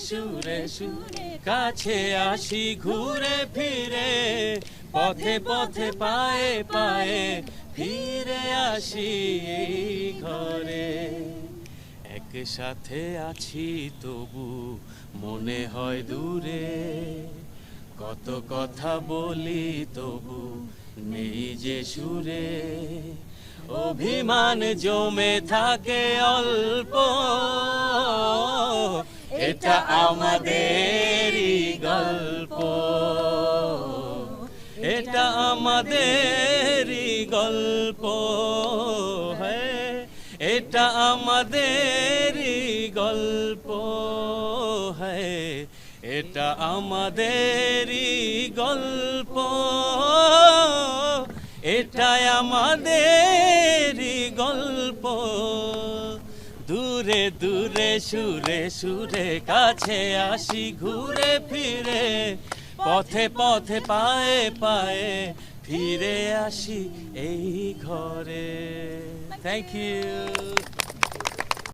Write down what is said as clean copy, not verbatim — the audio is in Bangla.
সুরে সুরে কাছে আসি ঘুরে ফিরে, পথে পথে পায়ে পায়ে ফিরে আসি এই ঘরে। একসাথে আছি তবু মনে হয় দূরে, কত কথা বলি তবু নেই যে সুরে। অভিমান জমে থাকে অল্প, এটা আমাদেরই গল্প, এটা আমাদেরই গল্প, হ্যাঁ এটা আমাদেরই গল্প, হ্যাঁ এটা আমাদেরই গল্প, এটাই আমাদেরই গল্প। দূরে দূরে সুরে সুরে কাছে আসি ঘুরে ফিরে, পথে পথে পায়ে পায়ে ফিরে আসি এই ঘরে। Thank you.